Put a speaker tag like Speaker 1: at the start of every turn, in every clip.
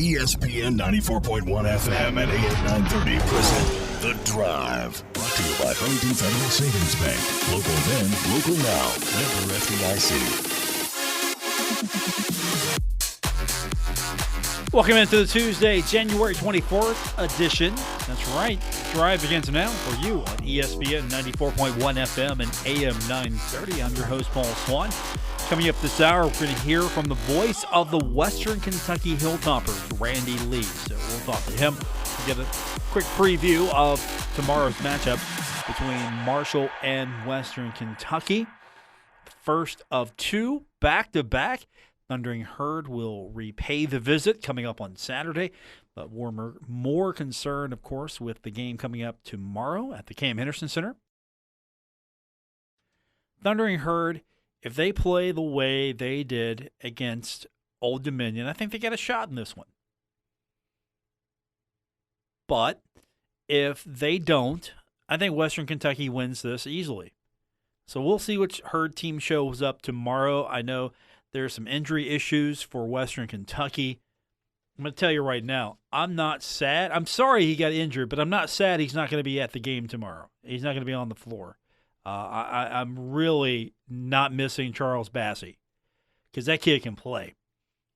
Speaker 1: ESPN 94.1 FM and AM 930 present The Drive. Brought to you by Huntington Federal Savings Bank. Local then, local now. Member FDIC.
Speaker 2: Welcome into the Tuesday, January 24th edition. That's right. Drive begins now for you on ESPN 94.1 FM and AM 930. I'm your host, Paul Swann. Coming up this hour, we're going to hear from the voice of the Western Kentucky Hilltoppers, Randy Lee. So we'll talk to him. We'll get a quick preview of tomorrow's matchup between Marshall and Western Kentucky. The first of two back-to-back. Thundering Herd will repay the visit coming up on Saturday, but we're more concerned, of course, with the game coming up tomorrow at the Cam Henderson Center. Thundering Herd, if they play the way they did against Old Dominion, I think they got a shot in this one. But if they don't, I think Western Kentucky wins this easily. So we'll see which Herd team shows up tomorrow. I know there's some injury issues for Western Kentucky. I'm going to tell you right now, I'm not sad. I'm sorry he got injured, but I'm not sad he's not going to be at the game tomorrow. He's not going to be on the floor. I'm really not missing Charles Bassey because that kid can play.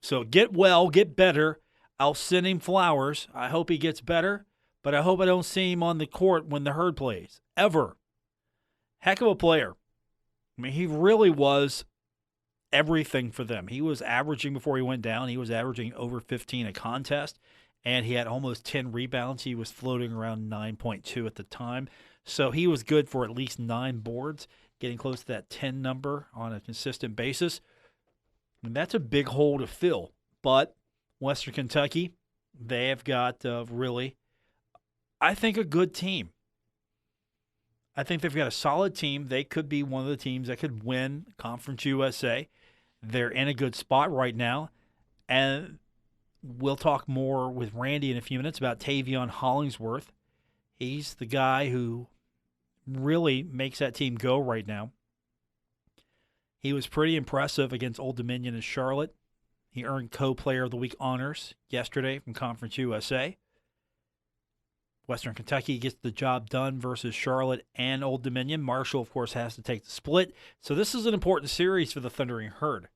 Speaker 2: So get well, get better. I'll send him flowers. I hope he gets better, but I hope I don't see him on the court when the Herd plays, ever. Heck of a player. I mean, he really was everything for them. He was averaging before he went down. He was averaging over 15 a contest, and he had almost 10 rebounds. He was floating around 9.2 at the time. So he was good for at least 9 boards, getting close to that 10 number on a consistent basis. And that's a big hole to fill. But Western Kentucky, they have got really, I think, a good team. I think they've got a solid team. They could be one of the teams that could win Conference USA. They're in a good spot right now. And we'll talk more with Randy in a few minutes about Tavion Hollingsworth. He's the guy who really makes that team go right now. He was pretty impressive against Old Dominion and Charlotte. He earned Co-Player of the Week honors yesterday from Conference USA. Western Kentucky gets the job done versus Charlotte and Old Dominion. Marshall, of course, has to take the split. So this is an important series for the Thundering Herd.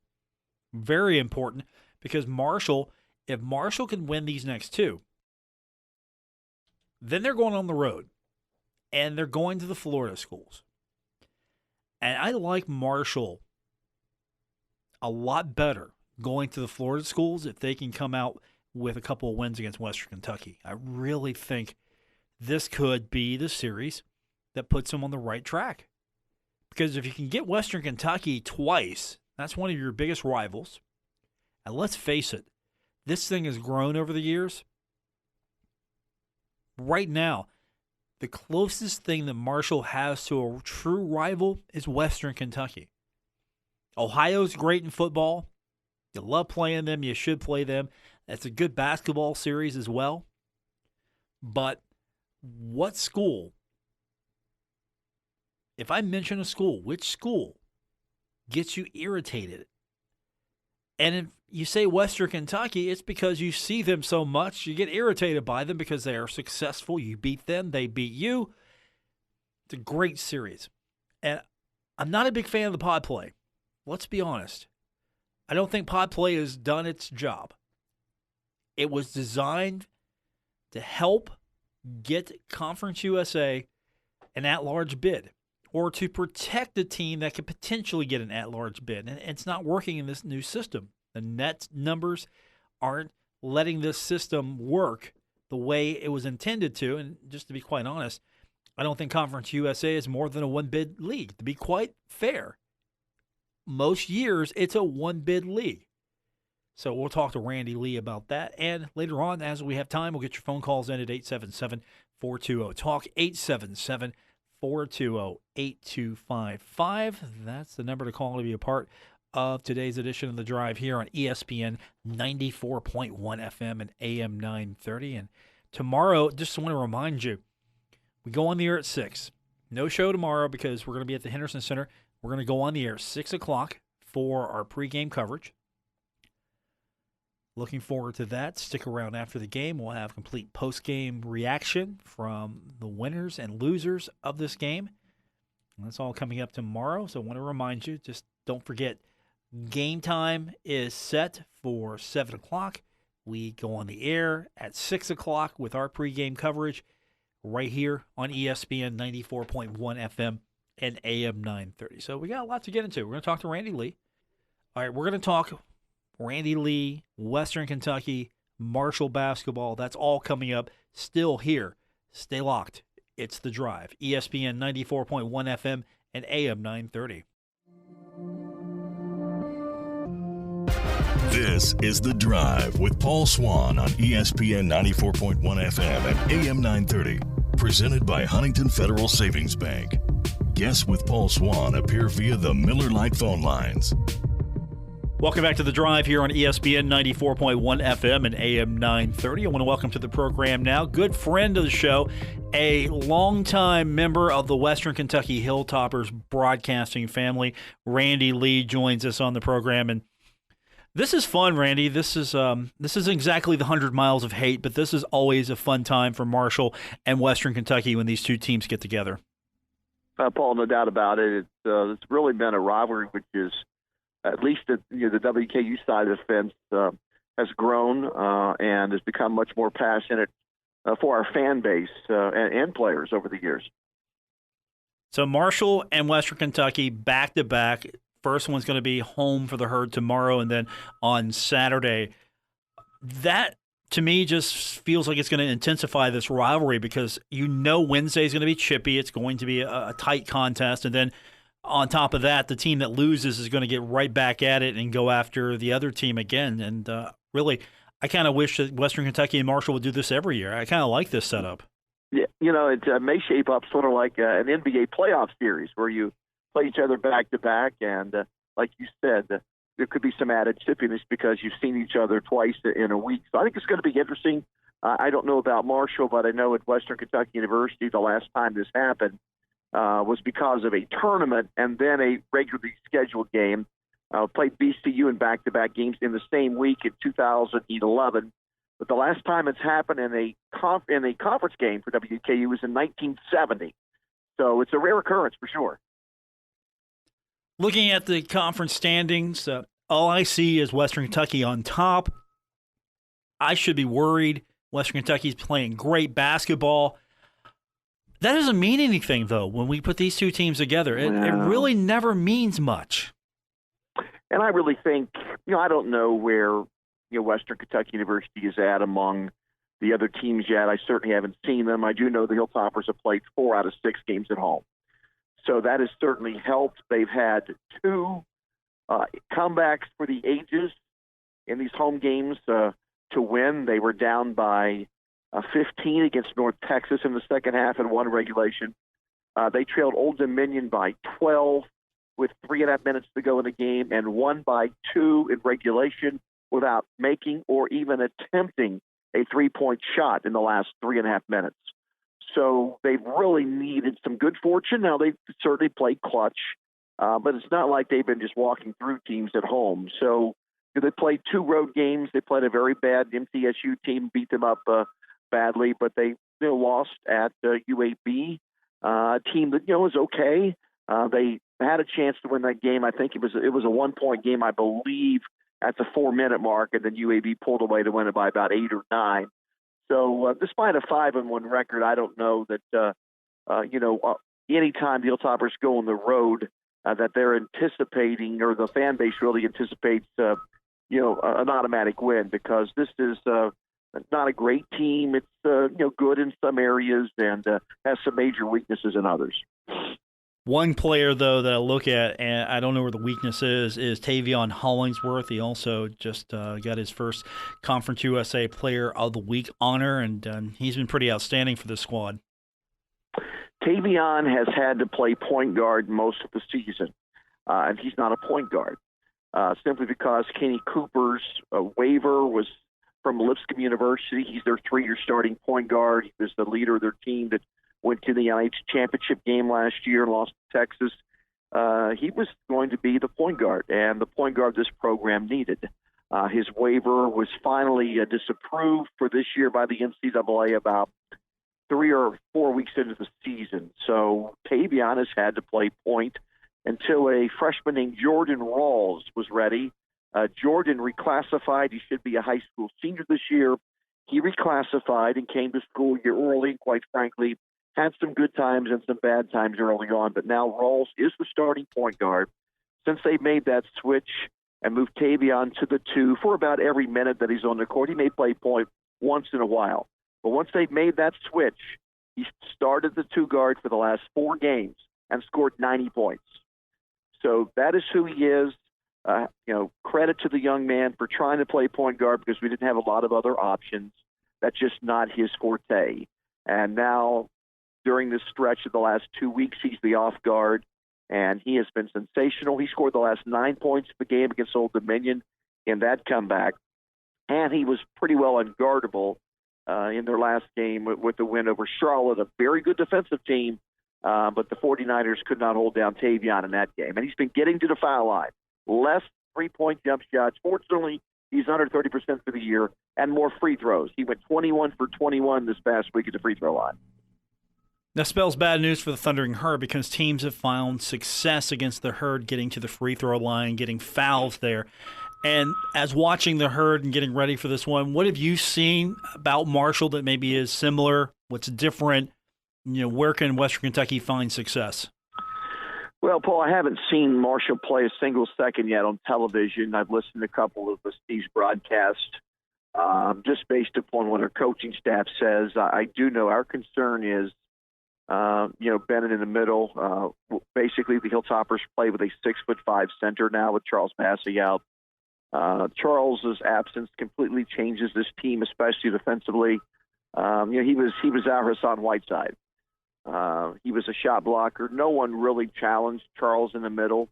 Speaker 2: Very important because Marshall, if Marshall can win these next two, then they're going on the road, and they're going to the Florida schools. And I like Marshall a lot better going to the Florida schools if they can come out with a couple of wins against Western Kentucky. I really think this could be the series that puts them on the right track. Because if you can get Western Kentucky twice, that's one of your biggest rivals. And let's face it, this thing has grown over the years. Right now, the closest thing that Marshall has to a true rival is Western Kentucky. Ohio's great in football. You love playing them. You should play them. That's a good basketball series as well. But what school, if I mention a school, which school gets you irritated? And if you say Western Kentucky, it's because you see them so much, you get irritated by them because they are successful. You beat them, they beat you. It's a great series. And I'm not a big fan of the pod play. Let's be honest. I don't think pod play has done its job. It was designed to help get Conference USA an at-large bid or to protect a team that could potentially get an at-large bid. And it's not working in this new system. The net numbers aren't letting this system work the way it was intended to. And just to be quite honest, I don't think Conference USA is more than a one-bid league. To be quite fair, most years it's a one-bid league. So we'll talk to Randy Lee about that. And later on, as we have time, we'll get your phone calls in at 877-420-TALK, 877-420-8255. That's the number to call to be a part of today's edition of The Drive here on ESPN 94.1 FM and AM 930. And tomorrow, just want to remind you, we go on the air at 6. No show tomorrow because we're going to be at the Henderson Center. We're going to go on the air at 6 o'clock for our pregame coverage. Looking forward to that. Stick around after the game. We'll have complete post-game reaction from the winners and losers of this game. And that's all coming up tomorrow. So I want to remind you, just don't forget, game time is set for 7 o'clock. We go on the air at 6 o'clock with our pregame coverage right here on ESPN 94.1 FM and AM 930. So we got a lot to get into. We're going to talk to Randy Lee. All right, we're going to talk Randy Lee, Western Kentucky, Marshall basketball. That's all coming up still here. Stay locked. It's The Drive, ESPN 94.1 FM and AM 930.
Speaker 1: This is The Drive with Paul Swann on ESPN 94.1 FM and AM 930. Presented by Huntington Federal Savings Bank. Guests with Paul Swann appear via the Miller Lite phone lines.
Speaker 2: Welcome back to The Drive here on ESPN 94.1 FM and AM 930. I want to welcome to the program now, good friend of the show, a longtime member of the Western Kentucky Hilltoppers broadcasting family. Randy Lee joins us on the program, and this is fun, Randy. This isn't exactly the 100 miles of hate, but this is always a fun time for Marshall and Western Kentucky when these two teams get together.
Speaker 3: Paul, no doubt about it. It's really been a rivalry, which is at least the WKU side of the fence has grown and has become much more passionate for our fan base and players over the years.
Speaker 2: So Marshall and Western Kentucky back-to-back. First one's going to be home for the Herd tomorrow, and then on Saturday. That, to me, just feels like it's going to intensify this rivalry because Wednesday is going to be chippy. It's going to be a tight contest, and then on top of that, the team that loses is going to get right back at it and go after the other team again. And really, I kind of wish that Western Kentucky and Marshall would do this every year. I kind of like this setup.
Speaker 3: Yeah, it may shape up sort of like an NBA playoff series where you play each other back-to-back, and like you said, there could be some added chippiness because you've seen each other twice in a week. So I think it's going to be interesting. I don't know about Marshall, but I know at Western Kentucky University the last time this happened was because of a tournament and then a regularly scheduled game. Played BCU in back-to-back games in the same week in 2011. But the last time it's happened in a conference game for WKU was in 1970. So it's a rare occurrence for sure.
Speaker 2: Looking at the conference standings, all I see is Western Kentucky on top. I should be worried. Western Kentucky's playing great basketball. That doesn't mean anything, though, when we put these two teams together. It really never means much.
Speaker 3: And I really think, I don't know where Western Kentucky University is at among the other teams yet. I certainly haven't seen them. I do know the Hilltoppers have played 4 out of 6 games at home. So that has certainly helped. They've had 2 comebacks for the ages in these home games to win. They were down by 15 against North Texas in the second half and won regulation. They trailed Old Dominion by 12 with 3.5 minutes to go in the game and won by 2 in regulation without making or even attempting a 3-point shot in the last 3.5 minutes. So they've really needed some good fortune. Now, they've certainly played clutch, but it's not like they've been just walking through teams at home. So they played 2 road games. They played a very bad MTSU team, beat them up badly, but they lost at UAB, a team that was okay. They had a chance to win that game. I think it was a 1-point game, I believe, at the 4-minute mark, and then UAB pulled away to win it by about 8 or 9. So despite a 5-1 record, I don't know that anytime the Hilltoppers go on the road that they're anticipating, or the fan base really anticipates, an automatic win, because this is not a great team. It's good in some areas and has some major weaknesses in others.
Speaker 2: One player, though, that I look at, and I don't know where the weakness is Tavion Hollingsworth. He also just got his first Conference USA Player of the Week honor, and he's been pretty outstanding for this squad.
Speaker 3: Tavion has had to play point guard most of the season, and he's not a point guard, simply because Kenny Cooper's waiver was from Lipscomb University. He's their 3-year starting point guard. He was the leader of their team that went to the NIH championship game last year and lost to Texas. He was going to be the point guard, and the point guard this program needed. His waiver was finally disapproved for this year by the NCAA about 3 or 4 weeks into the season. So Tavion has had to play point until a freshman named Jordan Rawls was ready. Jordan reclassified. He should be a high school senior this year. He reclassified and came to school a year early, and quite frankly, had some good times and some bad times early on. But now Rawls is the starting point guard. Since they made that switch and moved Tavion to the 2 for about every minute that he's on the court, he may play point once in a while. But once they made that switch, he started the 2 guard for the last 4 games and scored 90 points. So that is who he is. Credit to the young man for trying to play point guard because we didn't have a lot of other options. That's just not his forte. And now, during this stretch of the last 2 weeks, he's the off guard, and he has been sensational. He scored the last 9 points of the game against Old Dominion in that comeback, and he was pretty well unguardable in their last game with the win over Charlotte, a very good defensive team, but the 49ers could not hold down Tavion in that game. And he's been getting to the foul line. Less three-point jump shots. Fortunately, he's under 30% for the year, and more free throws. He went 21 for 21 this past week at the free throw line.
Speaker 2: That spells bad news for the Thundering Herd because teams have found success against the Herd getting to the free throw line, getting fouls there. And as watching the Herd and getting ready for this one, what have you seen about Marshall that maybe is similar? What's different? Where can Western Kentucky find success?
Speaker 3: Well, Paul, I haven't seen Marshall play a single second yet on television. I've listened to a couple of Steve's broadcasts just based upon what our coaching staff says. I do know our concern is, Bennett in the middle. Basically, the Hilltoppers play with a 6'5" center now with Charles Massey out. Charles's absence completely changes this team, especially defensively. He was our Hassan Whiteside. He was a shot blocker. No one really challenged Charles in the middle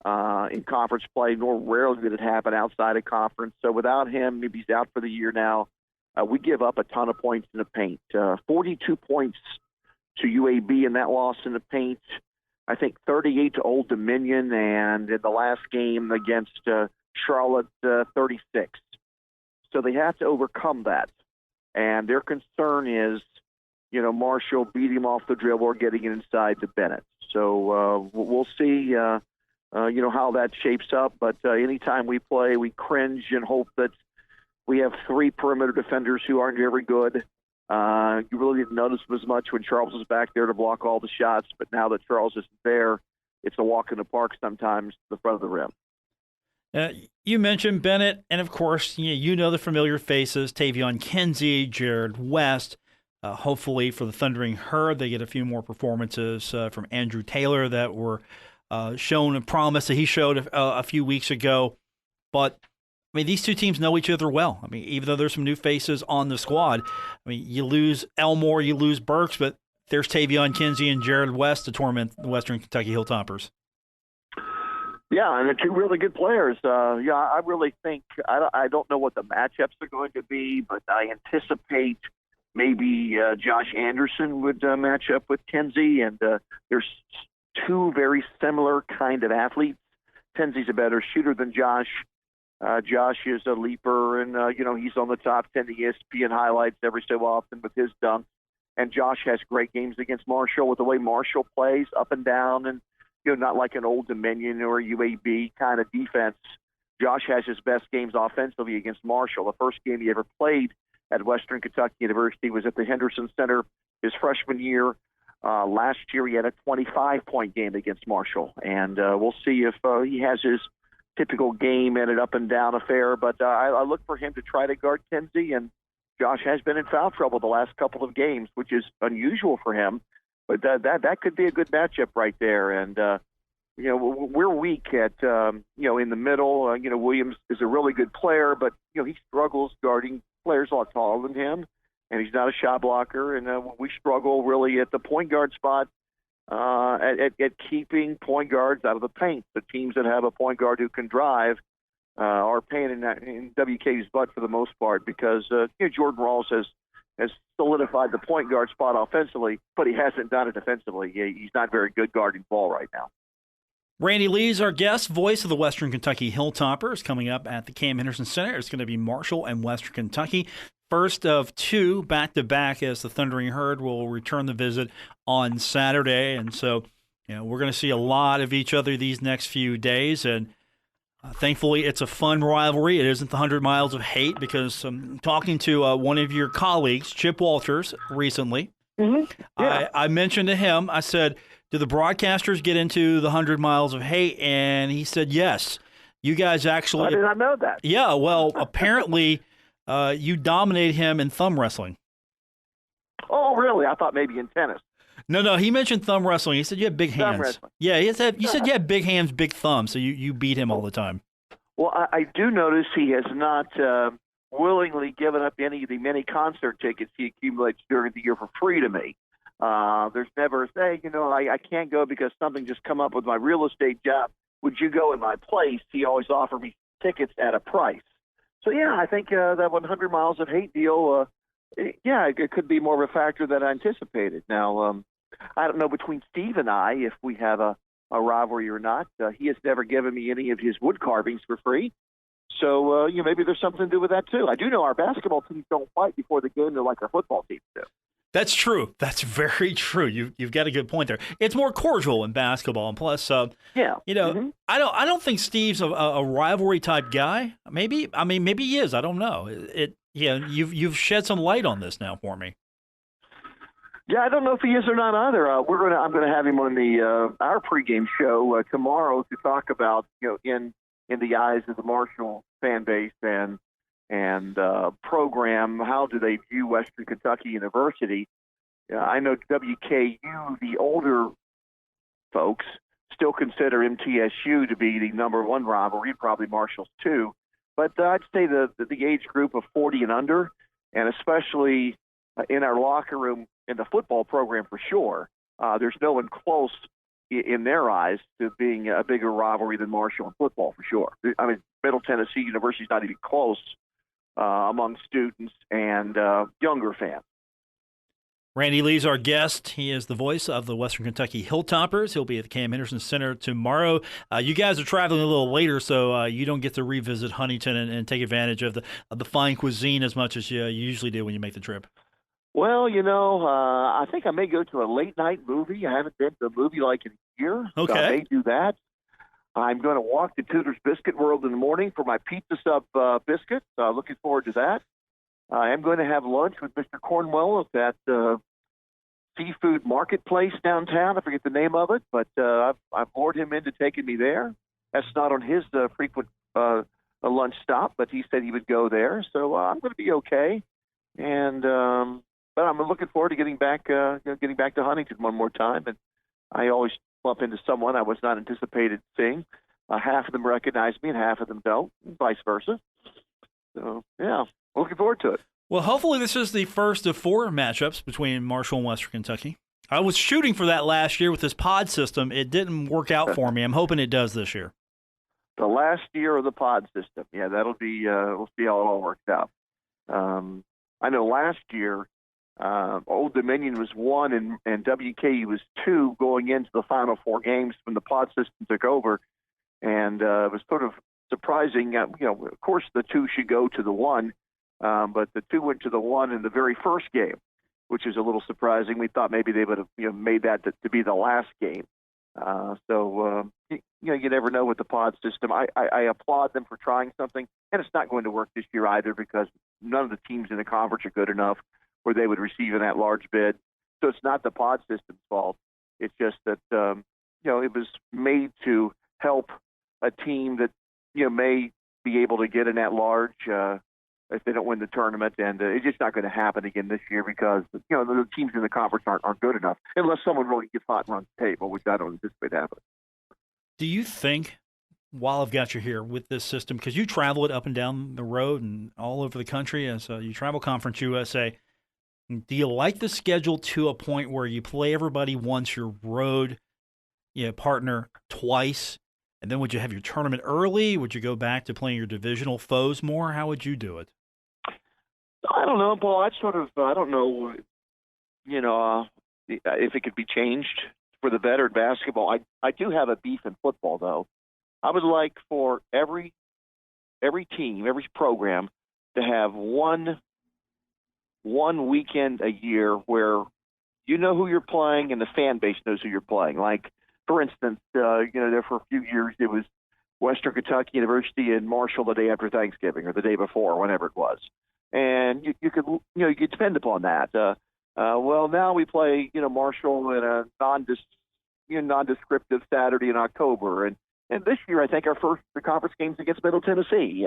Speaker 3: in conference play, nor rarely did it happen outside of conference. So without him, maybe he's out for the year now. We give up a ton of points in the paint. 42 points to UAB in that loss in the paint. I think 38 to Old Dominion, and in the last game against Charlotte, 36. So they have to overcome that. And their concern is, Marshall beat him off the dribble or getting it inside to Bennett. So we'll see, how that shapes up. But anytime we play, we cringe and hope that we have 3 perimeter defenders who aren't very good. You really didn't notice them as much when Charles was back there to block all the shots. But now that Charles isn't there, it's a walk in the park sometimes to the front of the rim.
Speaker 2: You mentioned Bennett, and of course, the familiar faces, Tavion Kinsey, Jared West. Hopefully for the Thundering Herd, they get a few more performances from Andrew Taylor that were shown and promised that he showed a few weeks ago. But, these two teams know each other well. Even though there's some new faces on the squad, you lose Elmore, you lose Burks, but there's Tavion Kinsey and Jared West to torment the Western Kentucky Hilltoppers.
Speaker 3: Yeah, and they're 2 really good players. I really think I don't know what the matchups are going to be, but I anticipate maybe Josh Anderson would match up with Kinsey, and there's 2 very similar kind of athletes. Kinsey's a better shooter than Josh. Josh is a leaper, and he's on the top 10 ESPN highlights every so often with his dunks. And Josh has great games against Marshall with the way Marshall plays up and down, and not like an Old Dominion or UAB kind of defense. Josh has his best games offensively against Marshall. The first game he ever played at Western Kentucky University was at the Henderson Center his freshman year. Last year he had a 25-point game against Marshall, and we'll see if he has his typical game and an up-and-down affair. But I look for him to try to guard Kinsey, and Josh has been in foul trouble the last couple of games, which is unusual for him. But that could be a good matchup right there. And, we're weak at, in the middle. Williams is a really good player, but, he struggles guarding players a lot taller than him, and he's not a shot blocker. And we struggle really at the point guard spot at keeping point guards out of the paint. The teams that have a point guard who can drive are paying in WK's butt for the most part because Jordan Rawls has solidified the point guard spot offensively, but he hasn't done it defensively. He's not very good guarding the ball right now.
Speaker 2: Randy Lee's our guest, voice of the Western Kentucky Hilltoppers, coming up at the Cam Henderson Center. It's going to be Marshall and Western Kentucky. First of two back-to-back, as the Thundering Herd will return the visit on Saturday. And so, we're going to see a lot of each other these next few days. And thankfully, it's a fun rivalry. It isn't the 100 miles of hate, because I'm talking to one of your colleagues, Chip Walters, recently.
Speaker 3: Mm-hmm. Yeah.
Speaker 2: I mentioned to him, I said, do the broadcasters get into the 100 miles of hate? And he said, yes. You guys actually...
Speaker 3: I did not know that.
Speaker 2: Yeah, well, apparently you dominated him in thumb wrestling.
Speaker 3: Oh, really? I thought maybe in tennis.
Speaker 2: No, he mentioned thumb wrestling. He said you have big hands.
Speaker 3: Thumb wrestling.
Speaker 2: Yeah, you said you had big hands, big thumbs, so you beat him all the time.
Speaker 3: Well, I do notice he has not willingly given up any of the many concert tickets he accumulates during the year for free to me. There's never a say, I can't go because something just come up with my real estate job. Would you go in my place? He always offered me tickets at a price. So, yeah, I think that 100 miles of hate deal, it could be more of a factor than I anticipated. Now, I don't know between Steve and I if we have a rivalry or not. He has never given me any of his wood carvings for free. So, maybe there's something to do with that, too. I do know our basketball teams don't fight before the game. They're like our football teams do.
Speaker 2: That's true. That's very true. You've got a good point there. It's more cordial in basketball, and plus,
Speaker 3: Mm-hmm.
Speaker 2: I don't think Steve's a rivalry type guy. Maybe he is. I don't know. You've shed some light on this now for me.
Speaker 3: Yeah, I don't know if he is or not either. I'm gonna have him on the our pregame show tomorrow to talk about in the eyes of the Marshall fan base and program, how do they view Western Kentucky University? I know WKU, the older folks, still consider MTSU to be the number one rivalry, probably Marshall's too. But I'd say the age group of 40 and under, and especially in our locker room in the football program for sure, there's no one close in their eyes to being a bigger rivalry than Marshall in football for sure. I mean, Middle Tennessee University is not even close among students and younger fans.
Speaker 2: Randy Lee's our guest. He is the voice of the Western Kentucky Hilltoppers. He'll be at the Cam Henderson Center tomorrow. You guys are traveling a little later, so you don't get to revisit Huntington and take advantage of the fine cuisine as much as you usually do when you make the trip.
Speaker 3: Well, I think I may go to a late-night movie. I haven't been to a movie like in a year.
Speaker 2: Okay.
Speaker 3: So I may do that. I'm going to walk to Tudor's Biscuit World in the morning for my pizza sub biscuit. Looking forward to that. I am going to have lunch with Mr. Cornwell at that seafood marketplace downtown. I forget the name of it, but I've lured him into taking me there. That's not on his frequent lunch stop, but he said he would go there. So I'm going to be okay. And but I'm looking forward to getting back to Huntington one more time. And I always bump into someone I was not anticipated seeing. Half of them recognize me and half of them don't, and vice versa. So, yeah, looking forward to it.
Speaker 2: Well, hopefully this is the first of 4 matchups between Marshall and Western Kentucky. I was shooting for that last year with this pod system. It didn't work out for me. I'm hoping it does this year.
Speaker 3: The last year of the pod system. Yeah, that'll be we'll see how it all works out. I know last year Old Dominion was 1 and WKU was 2 going into the final 4 games when the pod system took over. And it was sort of surprising. Of course, the 2 should go to the 1, but the 2 went to the 1 in the very first game, which is a little surprising. We thought maybe they would have made that to be the last game. So you never know with the pod system. I applaud them for trying something, and it's not going to work this year either because none of the teams in the conference are good enough where they would receive in that large bid. So it's not the pod system's fault. It's just that it was made to help a team that may be able to get in that large if they don't win the tournament, and it's just not going to happen again this year because the teams in the conference aren't good enough unless someone really gets hot and runs the table, which I don't anticipate happening.
Speaker 2: Do you think, while I've got you here with this system, because you travel it up and down the road and all over the country, and so you travel Conference USA, do you like the schedule to a point where you play everybody once, your road partner twice, and then would you have your tournament early? Would you go back to playing your divisional foes more? How would you do it?
Speaker 3: I don't know, Paul. I don't know, if it could be changed for the better in basketball. I do have a beef in football, though. I would like for every team, every program to have one weekend a year where you know who you're playing and the fan base knows who you're playing. Like, for instance, there for a few years it was Western Kentucky University and Marshall the day after Thanksgiving or the day before, whenever it was. And you could depend upon that. Well, now we play, Marshall in a nondescriptive Saturday in October. And this year, I think the conference game's against Middle Tennessee.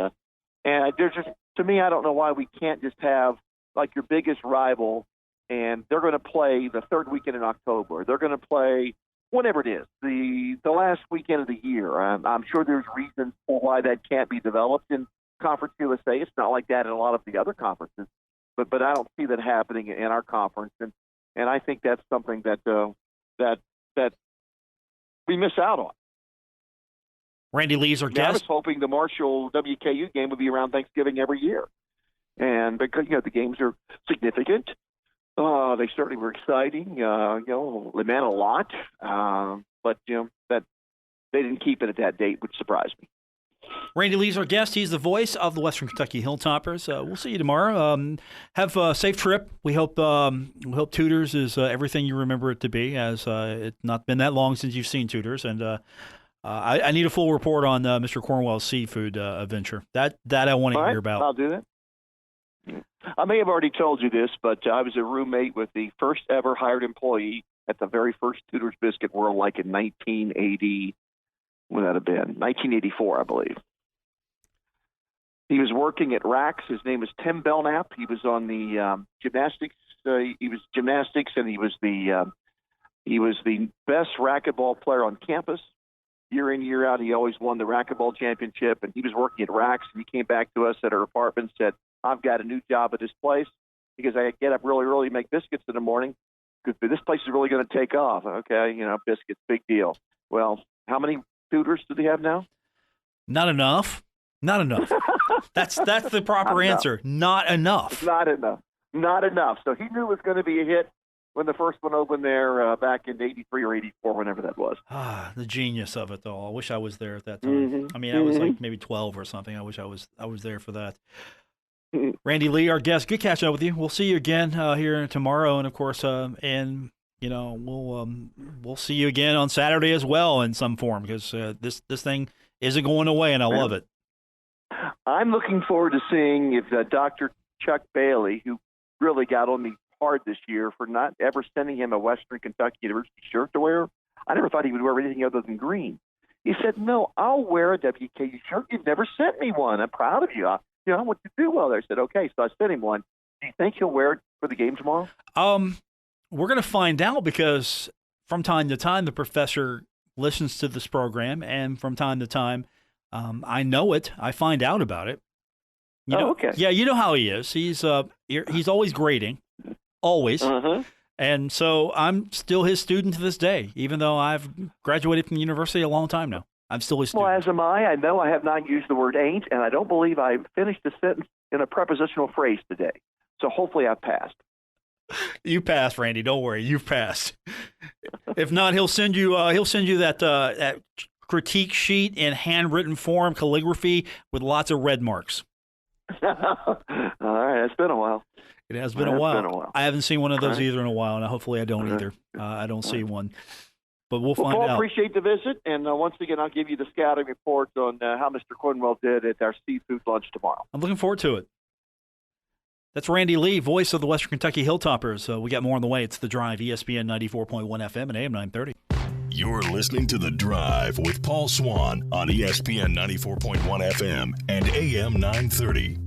Speaker 3: And there's just, to me, I don't know why we can't just have like your biggest rival, and they're going to play the third weekend in October. They're going to play whatever it is, the last weekend of the year. I'm sure there's reasons for why that can't be developed in Conference USA. It's not like that in a lot of the other conferences, but I don't see that happening in our conference, and I think that's something that we miss out on.
Speaker 2: Randy Lee's our guest.
Speaker 3: I was hoping the Marshall WKU game would be around Thanksgiving every year, and because the games are significant. They certainly were exciting. They meant a lot, but that they didn't keep it at that date, which surprised me.
Speaker 2: Randy Lee's our guest. He's the voice of the Western Kentucky Hilltoppers. We'll see you tomorrow. Have a safe trip. We hope Tutors is everything you remember it to be, as it's not been that long since you've seen Tutors. And I need a full report on Mr. Cornwell's seafood adventure. That I want to hear about.
Speaker 3: I'll do that. I may have already told you this, but I was a roommate with the first ever hired employee at the very first Tutors Biscuit World, like in 1980. Would that have been 1984, I believe. He was working at Rax. His name is Tim Belknap. He was on the gymnastics. He was gymnastics, and he was the best racquetball player on campus. Year in, year out, he always won the racquetball championship. And he was working at Rax, and he came back to us at our apartment and said, "I've got a new job at this place because I get up really early to make biscuits in the morning because this place is really going to take off." Okay, biscuits, big deal. Well, how many Tutors do they have now?
Speaker 2: Not enough. Not enough. That's the proper answer. Not enough.
Speaker 3: Not enough. Not enough. So he knew it was going to be a hit when the first one opened there back in 83 or 84, whenever that was.
Speaker 2: The genius of it, though. I wish I was there at that time. Mm-hmm. I mean, I was like maybe 12 or something. I wish I was there for that. Randy Lee, our guest. Good catching up with you. We'll see you again here tomorrow, and of course, we'll see you again on Saturday as well in some form, because this thing isn't going away, and I love it.
Speaker 3: I'm looking forward to seeing if Dr. Chuck Bailey, who really got on me hard this year for not ever sending him a Western Kentucky University shirt to wear. I never thought he would wear anything other than green. He said, "No, I'll wear a WKU shirt. You've never sent me one. I'm proud of you. I want you to do well there." I said, "Okay." So I sent him one. Do you think he'll wear it for the game tomorrow?
Speaker 2: We're going to find out, because from time to time the professor listens to this program, and from time to time I know it. I find out about it.
Speaker 3: Okay.
Speaker 2: Yeah, you know how he is. He's always grading, always. Uh-huh. And so I'm still his student to this day, even though I've graduated from the university a long time now. I'm still his student.
Speaker 3: Well, as am I. I know I have not used the word ain't, and I don't believe I finished a sentence in a prepositional phrase today. So hopefully I've passed.
Speaker 2: You passed, Randy. Don't worry, you've passed. If not, he'll send you that critique sheet in handwritten form, calligraphy, with lots of red marks.
Speaker 3: All right, it's been a while.
Speaker 2: It has been a while. I haven't seen one of those either in a while, and hopefully I don't either. I don't see one, but we'll find
Speaker 3: Paul,
Speaker 2: out.
Speaker 3: Appreciate the visit, and once again, I'll give you the scouting report on how Mr. Cornwell did at our seafood lunch tomorrow.
Speaker 2: I'm looking forward to it. That's Randy Lee, voice of the Western Kentucky Hilltoppers. We got more on the way. It's The Drive, ESPN 94.1 FM and AM 930.
Speaker 1: You're listening to The Drive with Paul Swann on ESPN 94.1 FM and AM 930.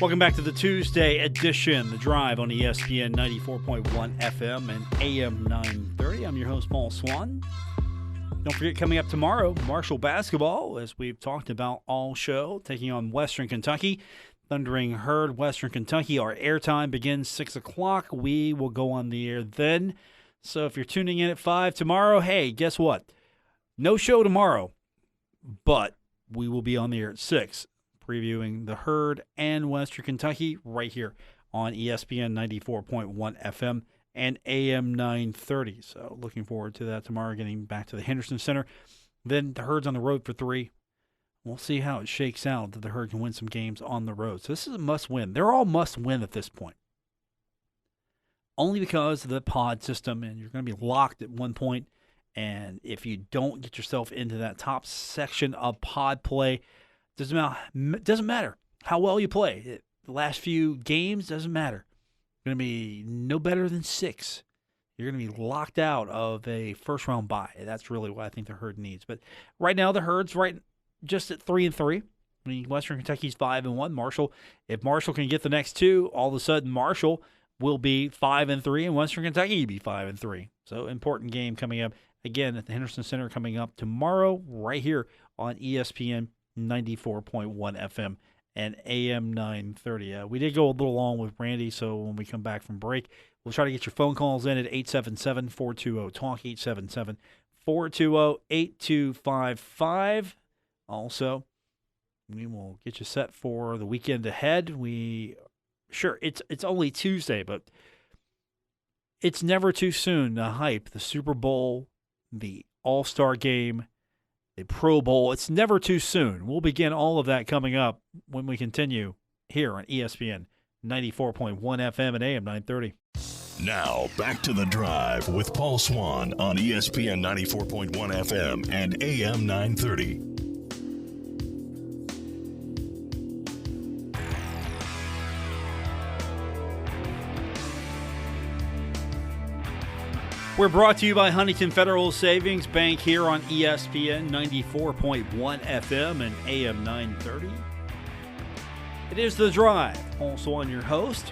Speaker 2: Welcome back to the Tuesday edition, The Drive on ESPN 94.1 FM and AM 930. I'm your host, Paul Swann. Don't forget, coming up tomorrow, Marshall basketball, as we've talked about all show, taking on Western Kentucky. Thundering Herd, Western Kentucky. Our airtime begins 6 o'clock. We will go on the air then. So if you're tuning in at 5 tomorrow, hey, guess what? No show tomorrow, but we will be on the air at 6, previewing the Herd and Western Kentucky right here on ESPN 94.1 FM and AM 930. So looking forward to that tomorrow, getting back to the Henderson Center. Then the Herd's on the road for 3. We'll see how it shakes out that the Herd can win some games on the road. So this is a must-win. They're all must-win at this point. Only because of the pod system, and you're going to be locked at one point. And if you don't get yourself into that top section of pod play, doesn't matter how well you play. The last few games doesn't matter. You're going to be no better than 6. You're going to be locked out of a first-round bye. That's really what I think the Herd needs. But right now, the Herd's right just at 3-3. I mean, Western Kentucky's 5-1. If Marshall can get the next 2, all of a sudden Marshall will be 5-3, and Western Kentucky will be 5-3. So important game coming up again at the Henderson Center coming up tomorrow, right here on ESPN 94.1 FM and AM 930. We did go a little long with Randy, so when we come back from break, we'll try to get your phone calls in at 877-420-TALK, 877-420-8255. Also, we will get you set for the weekend ahead. Sure, it's only Tuesday, but it's never too soon to hype the Super Bowl, the All-Star Game, the Pro Bowl. It's never too soon. We'll begin all of that coming up when we continue here on ESPN 94.1 FM and AM 930.
Speaker 1: Now, back to The Drive with Paul Swann on ESPN 94.1 FM and AM 930.
Speaker 2: We're brought to you by Huntington Federal Savings Bank here on ESPN 94.1 FM and AM 930. It is The Drive. Paul Swann, your host.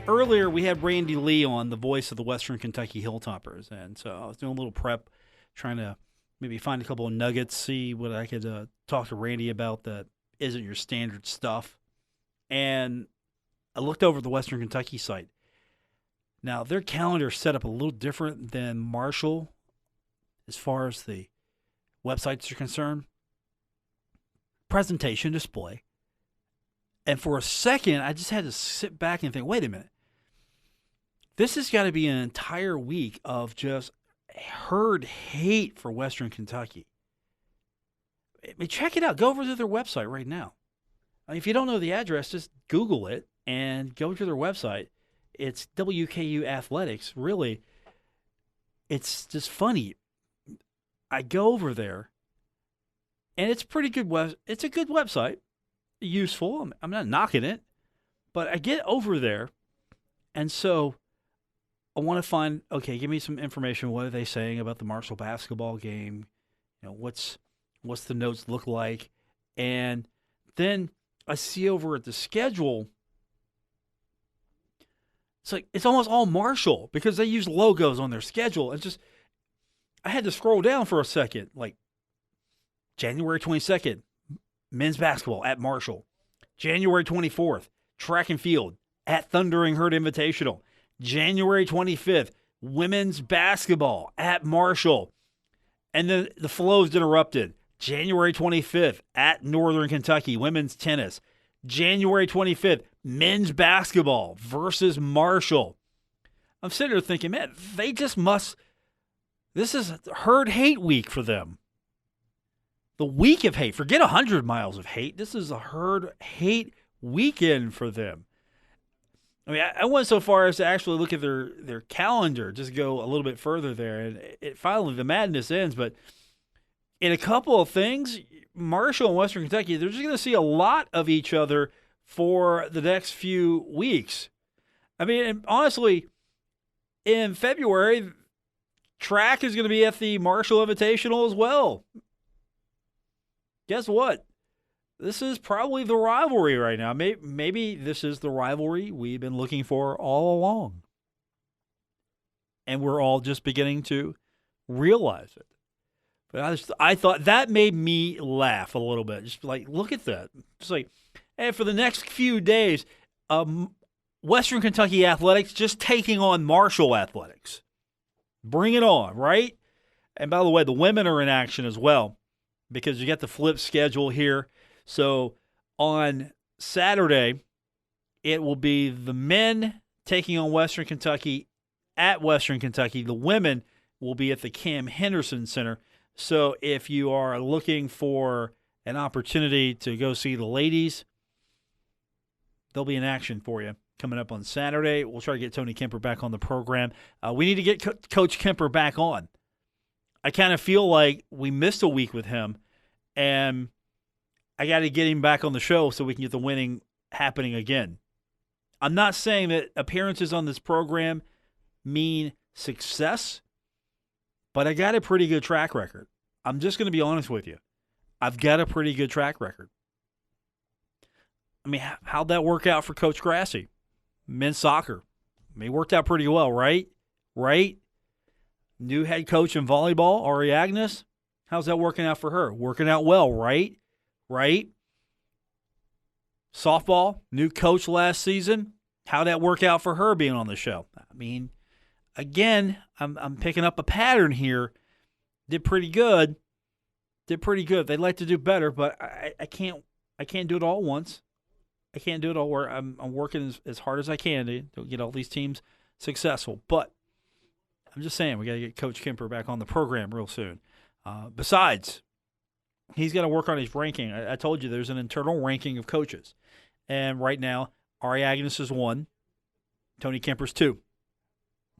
Speaker 2: Earlier we had Randy Lee on, the voice of the Western Kentucky Hilltoppers, and so I was doing a little prep, trying to maybe find a couple of nuggets, see what I could talk to Randy about that isn't your standard stuff. And I looked over the Western Kentucky site. Now, their calendar is set up a little different than Marshall as far as the websites are concerned. Presentation display. And for a second, I just had to sit back and think, wait a minute. This has got to be an entire week of just Herd hate for Western Kentucky. I mean, check it out. Go over to their website right now. I mean, if you don't know the address, just Google it and go to their website. It's WKU Athletics. Really, it's just funny. I go over there, and it's pretty good. It's a good website, useful. I'm not knocking it, but I get over there, and so I want to find. Okay, give me some information. What are they saying about the Marshall basketball game? What's the notes look like? And then I see over at the schedule. It's almost all Marshall because they use logos on their schedule. I had to scroll down for a second. Like January 22nd, men's basketball at Marshall. January 24th, track and field at Thundering Herd Invitational. January 25th, women's basketball at Marshall. And then the flow is interrupted. January 25th at Northern Kentucky, women's tennis. January 25th, men's basketball versus Marshall. I'm sitting there thinking, man, they just must. This is Herd hate week for them. The week of hate. Forget 100 miles of hate. This is a Herd hate weekend for them. I mean, I went so far as to actually look at their calendar, just go a little bit further there. And finally, the madness ends. But in a couple of things, Marshall and Western Kentucky, they're just going to see a lot of each other for the next few weeks. I mean, honestly, in February, track is going to be at the Marshall Invitational as well. Guess what? This is probably the rivalry right now. Maybe this is the rivalry we've been looking for all along. And we're all just beginning to realize it. But I thought that made me laugh a little bit. Just like, look at that. Just like, hey, for the next few days, Western Kentucky Athletics just taking on Marshall Athletics. Bring it on, right? And by the way, the women are in action as well because you got the flip schedule here. So on Saturday, it will be the men taking on Western Kentucky at Western Kentucky. The women will be at the Cam Henderson Center. So if you are looking for an opportunity to go see the ladies, they'll be in action for you coming up on Saturday. We'll try to get Tony Kemper back on the program. We need to get Coach Kemper back on. I kind of feel like we missed a week with him, and I got to get him back on the show so we can get the winning happening again. I'm not saying that appearances on this program mean success, but I got a pretty good track record. I'm just going to be honest with you. I've got a pretty good track record. I mean, how'd that work out for Coach Grassi? Men's soccer. I mean, it worked out pretty well, right? Right? New head coach in volleyball, Ari Agnes. How's that working out for her? Working out well, right? Right? Softball, new coach last season. How'd that work out for her being on the show? I mean, again, I'm picking up a pattern here. Did pretty good. They'd like to do better, but I can't do it all at once. I can't do it all. Where I'm working as hard as I can to get all these teams successful. But I'm just saying we got to get Coach Kemper back on the program real soon. Besides, he's got to work on his ranking. I told you there's an internal ranking of coaches, and right now Ari Agnes is 1, Tony Kemper's 2.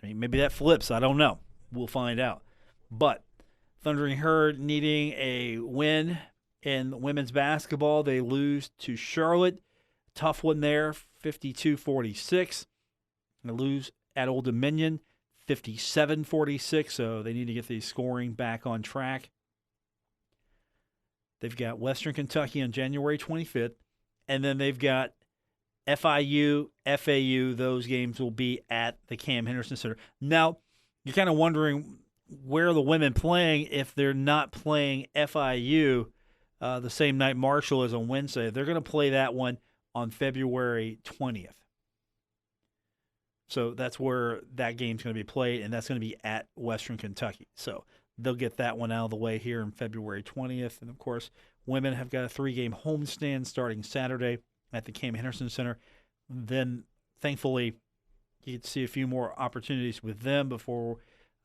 Speaker 2: I mean, maybe that flips. I don't know. We'll find out. But Thundering Herd needing a win in women's basketball. They lose to Charlotte. Tough one there, 52-46. They lose at Old Dominion, 57-46. So they need to get the scoring back on track. They've got Western Kentucky on January 25th. And then they've got FIU, FAU. Those games will be at the Cam Henderson Center. Now, you're kind of wondering where are the women playing if they're not playing FIU the same night Marshall is on Wednesday. They're going to play that one on February 20th. So that's where that game's going to be played, and that's going to be at Western Kentucky. So they'll get that one out of the way here on February 20th. And, of course, women have got a 3-game homestand starting Saturday at the Cam Henderson Center. Then, thankfully, you can see a few more opportunities with them before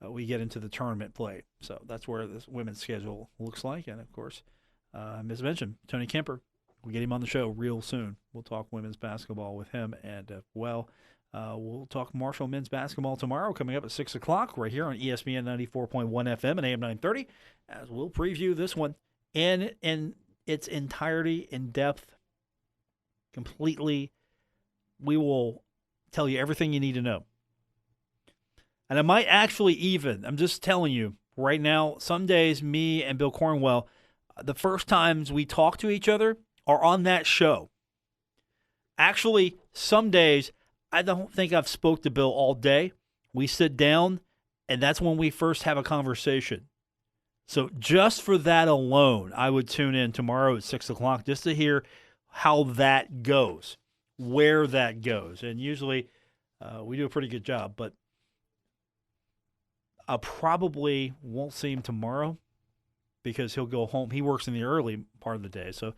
Speaker 2: we get into the tournament play. So that's where this women's schedule looks like. And, of course, as mentioned, Tony Kemper, we'll get him on the show real soon. We'll talk women's basketball with him. And, we'll talk Marshall men's basketball tomorrow coming up at 6 o'clock right here on ESPN 94.1 FM and AM 930 as we'll preview this one in its entirety, in depth, completely. We will tell you everything you need to know. And I might actually I'm just telling you right now, some days me and Bill Cornwell, the first times we talk to each other are on that show. Actually, some days I don't think I've spoke to Bill all day. We sit down, and that's when we first have a conversation. So just for that alone, I would tune in tomorrow at 6 o'clock just to hear how that goes, where that goes. And usually we do a pretty good job, but I probably won't see him tomorrow because he'll go home. He works in the early part of the day, so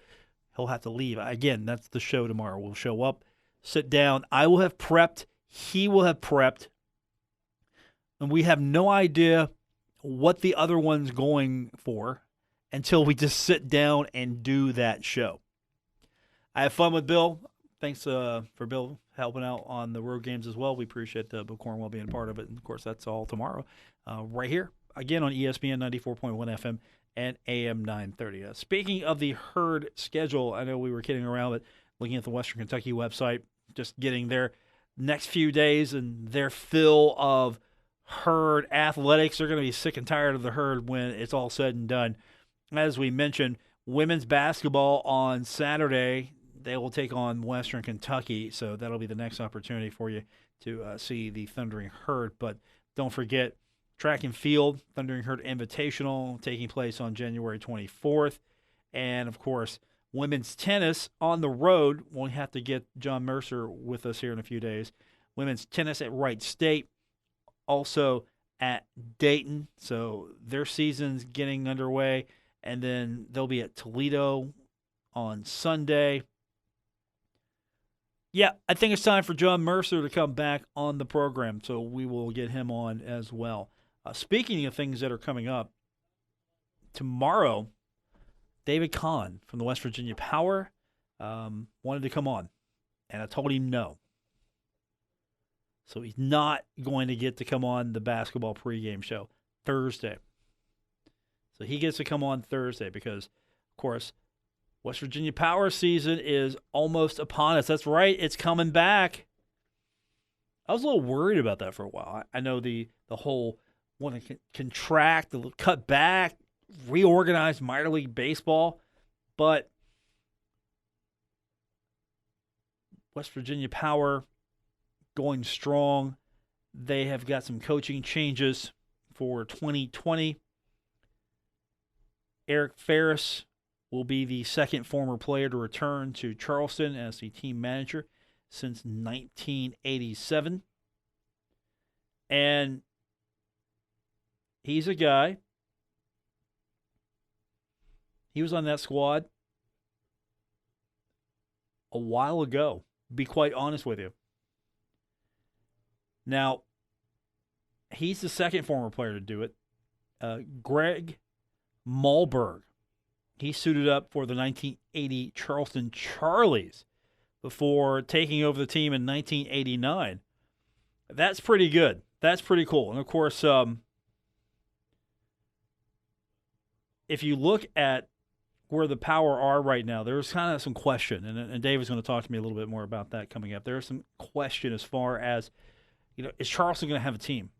Speaker 2: he'll have to leave. Again, that's the show tomorrow. We'll show up, sit down. I will have prepped. He will have prepped. And we have no idea what the other one's going for until we just sit down and do that show. I have fun with Bill. Thanks for Bill helping out on the road games as well. We appreciate Bill Cornwell being part of it. And, of course, that's all tomorrow right here, again, on ESPN 94.1 FM and AM 930. Speaking of the Herd schedule, I know we were kidding around, but looking at the Western Kentucky website, just getting their next few days and their fill of Herd athletics. They're going to be sick and tired of the Herd when it's all said and done. As we mentioned, women's basketball on Saturday, they will take on Western Kentucky, so that'll be the next opportunity for you to see the Thundering Herd. But don't forget, track and field, Thundering Herd Invitational, taking place on January 24th. And, of course, women's tennis on the road. We'll have to get John Mercer with us here in a few days. Women's tennis at Wright State, also at Dayton. So their season's getting underway. And then they'll be at Toledo on Sunday. Yeah, I think it's time for John Mercer to come back on the program, so we will get him on as well. Speaking of things that are coming up, tomorrow, David Kahn from the West Virginia Power wanted to come on, and I told him no. So he's not going to get to come on the basketball pregame show Thursday. So he gets to come on Thursday because, of course, West Virginia Power season is almost upon us. That's right. It's coming back. I was a little worried about that for a while. I know the whole want to contract, cut back, reorganize minor league baseball, but West Virginia Power going strong. They have got some coaching changes for 2020. Eric Ferris will be the second former player to return to Charleston as the team manager since 1987. And he's a guy. He was on that squad a while ago, to be quite honest with you. Now, he's the second former player to do it. Greg Malberg. He suited up for the 1980 Charleston Charlies before taking over the team in 1989. That's pretty good. That's pretty cool. And, of course, if you look at where the Power are right now, there's kind of some question, and Dave is going to talk to me a little bit more about that coming up. There's some question as far as, is Charleston going to have a team?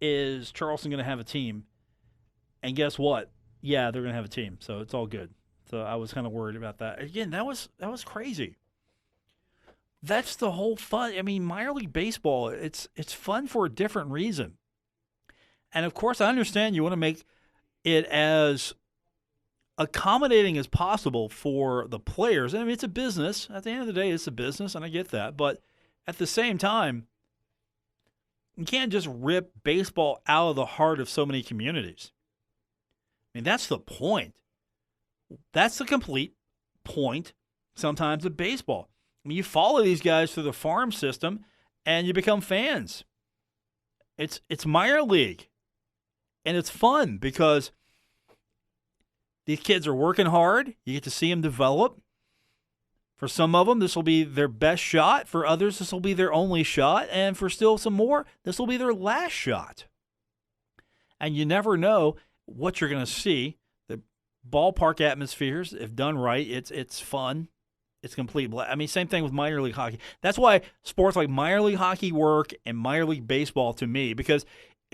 Speaker 2: Is Charleston going to have a team? And guess what? Yeah, they're going to have a team, so it's all good. So I was kind of worried about that. Again, that was crazy. That's the whole fun. I mean, minor league baseball, it's fun for a different reason. And, of course, I understand you want to make it as accommodating as possible for the players. I mean, it's a business. At the end of the day, it's a business, and I get that. But at the same time, you can't just rip baseball out of the heart of so many communities. I mean, that's the point. That's the complete point sometimes of baseball. I mean, you follow these guys through the farm system, and you become fans. It's minor league, and it's fun because these kids are working hard. You get to see them develop. For some of them, this will be their best shot. For others, this will be their only shot. And for still some more, this will be their last shot. And you never know what you're going to see. The ballpark atmospheres, if done right, it's fun. It's complete. I mean, same thing with minor league hockey. That's why sports like minor league hockey work and minor league baseball to me, because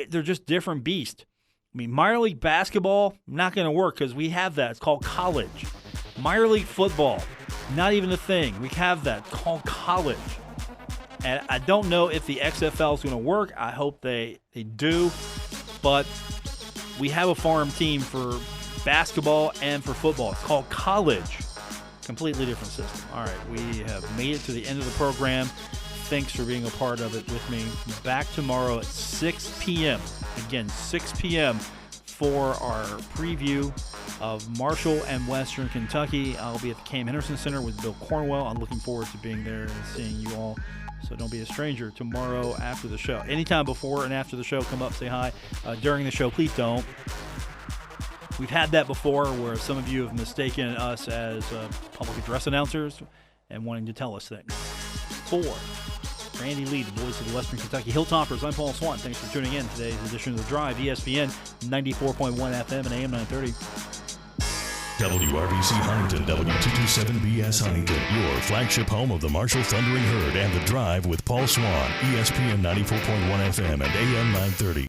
Speaker 2: they're just different beasts. I mean, minor league basketball, not going to work because we have that. It's called college. Minor league football, not even a thing. We have that. It's called college. And I don't know if the XFL is going to work. I hope they do. But we have a farm team for basketball and for football. It's called college. Completely different system. All right, we have made it to the end of the program. Thanks for being a part of it with me. Back tomorrow at 6 p.m. Again, 6 p.m. for our preview of Marshall and Western Kentucky. I'll be at the Cam Henderson Center with Bill Cornwell. I'm looking forward to being there and seeing you all. So don't be a stranger tomorrow after the show. Anytime before and after the show, come up, say hi. During the show, please don't. We've had that before where some of you have mistaken us as public address announcers and wanting to tell us things. For Randy Lee, the voice of the Western Kentucky Hilltoppers, I'm Paul Swann. Thanks for tuning in. Today's edition of The Drive, ESPN 94.1 FM and AM 930.
Speaker 1: WRBC Huntington, W227BS Huntington, your flagship home of the Marshall Thundering Herd and The Drive with Paul Swann, ESPN 94.1 FM and AM 930.